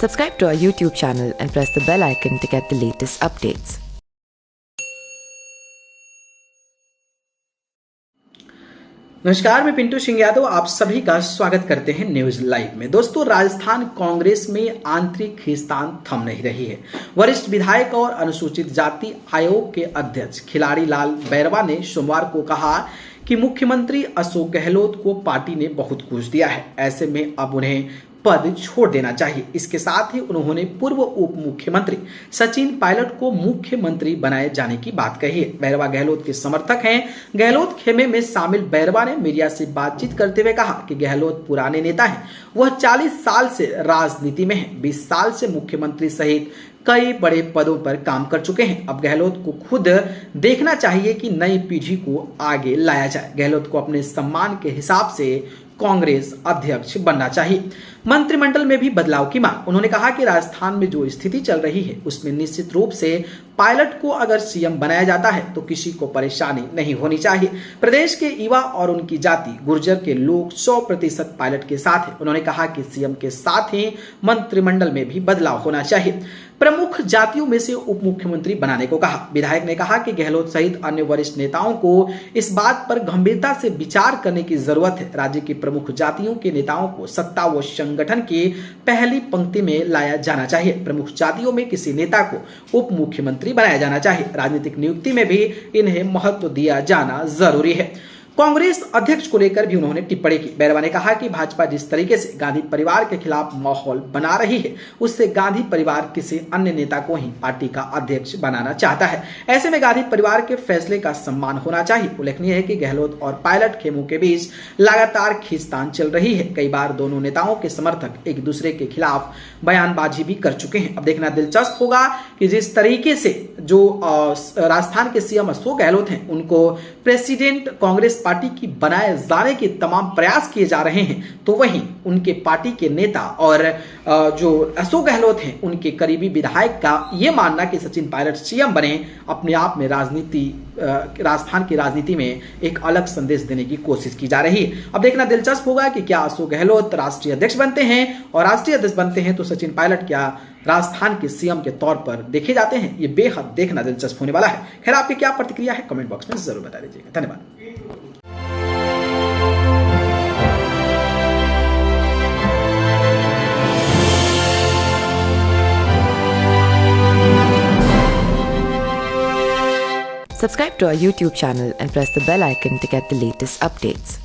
Subscribe to our YouTube channel and press the bell icon to get the latest updates. नमस्कार, मैं पिंटू सिंह यादव आप सभी का स्वागत करते हैं न्यूज लाइव में। दोस्तों, राजस्थान कांग्रेस में आंतरिक खींचतान थम नहीं रही है। वरिष्ठ विधायक और अनुसूचित जाति आयोग के अध्यक्ष खिलाड़ी लाल बैरवा ने सोमवार को कहा कि मुख्यमंत्री अशोक गहलोत को पार्टी ने बहुत कुछ दिया है, ऐसे में अब उन्हें पद छोड़ देना चाहिए। इसके साथ ही उन्होंने पूर्व उप मुख्यमंत्री सचिन पायलट को मुख्यमंत्री बनाए जाने की बात कही है। बैरवा गहलोत के समर्थक हैं। गहलोत खेमे में शामिल बैरवा ने मीडिया से बातचीत करते हुए कहा कि गहलोत पुराने नेता हैं। वह 40 साल से राजनीति में हैं, 20 साल से मुख्यमंत्री सहित कई बड़े पदों पर काम कर चुके हैं। अब गहलोत को खुद देखना चाहिए कि नई पीढ़ी को आगे लाया जाए। गहलोत को अपने सम्मान के हिसाब से कांग्रेस अध्यक्ष बनना चाहिए। मंत्रिमंडल में भी बदलाव की मांग। उन्होंने कहा कि राजस्थान में जो स्थिति चल रही है उसमें निश्चित रूप से पायलट को अगर सीएम बनाया जाता है तो किसी को परेशानी नहीं होनी चाहिए। प्रदेश के युवा और उनकी जाति गुर्जर के लोग 100% पायलट के साथ है। उन्होंने कहा कि सीएम के साथ ही मंत्रिमंडल में भी बदलाव होना चाहिए। प्रमुख जातियों में से उप मुख्यमंत्री बनाने को कहा। विधायक ने कहा कि गहलोत सहित अन्य वरिष्ठ नेताओं को इस बात पर गंभीरता से विचार करने की जरूरत है। राज्य की प्रमुख जातियों के नेताओं को सत्ता व संगठन की पहली पंक्ति में लाया जाना चाहिए। प्रमुख जातियों में किसी नेता को उप मुख्यमंत्री बनाया जाना चाहिए। राजनीतिक नियुक्ति में भी इन्हें महत्व दिया जाना जरूरी है। कांग्रेस अध्यक्ष को लेकर भी उन्होंने टिप्पणी की। बैरवा ने कहा कि भाजपा जिस तरीके से गांधी परिवार के खिलाफ माहौल बना रही है उससे गांधी परिवार किसी अन्य नेता को ही पार्टी का अध्यक्ष बनाना चाहता है। ऐसे में गांधी परिवार के फैसले का सम्मान होना चाहिए। उल्लेखनीय है कि गहलोत और पायलट खेमों के बीच लगातार खींचतान चल रही है। कई बार दोनों नेताओं के समर्थक एक दूसरे के खिलाफ बयानबाजी भी कर चुके हैं। अब देखना दिलचस्प होगा कि जिस तरीके से जो राजस्थान के सीएम अशोक गहलोत हैं उनको प्रेसिडेंट कांग्रेस पार्टी की बनाए जाने के तमाम प्रयास किए जा रहे हैं, तो वहीं उनके पार्टी के नेता और जो अशोक गहलोत हैं उनके करीबी विधायक का यह मानना कि सचिन पायलट सीएम बने अपने आप में राजस्थान की राजनीति में एक अलग संदेश देने की कोशिश की जा रही है। अब देखना दिलचस्प होगा कि क्या अशोक गहलोत राष्ट्रीय अध्यक्ष बनते हैं, और राष्ट्रीय अध्यक्ष बनते हैं तो सचिन पायलट क्या राजस्थान के सीएम के तौर पर देखे जाते हैं। ये बेहद देखना दिलचस्प होने वाला है। खैर, आपकी क्या प्रतिक्रिया है कमेंट बॉक्स में जरूर बता दीजिएगा। धन्यवाद। Subscribe to our YouTube channel and press the bell icon to get the latest updates.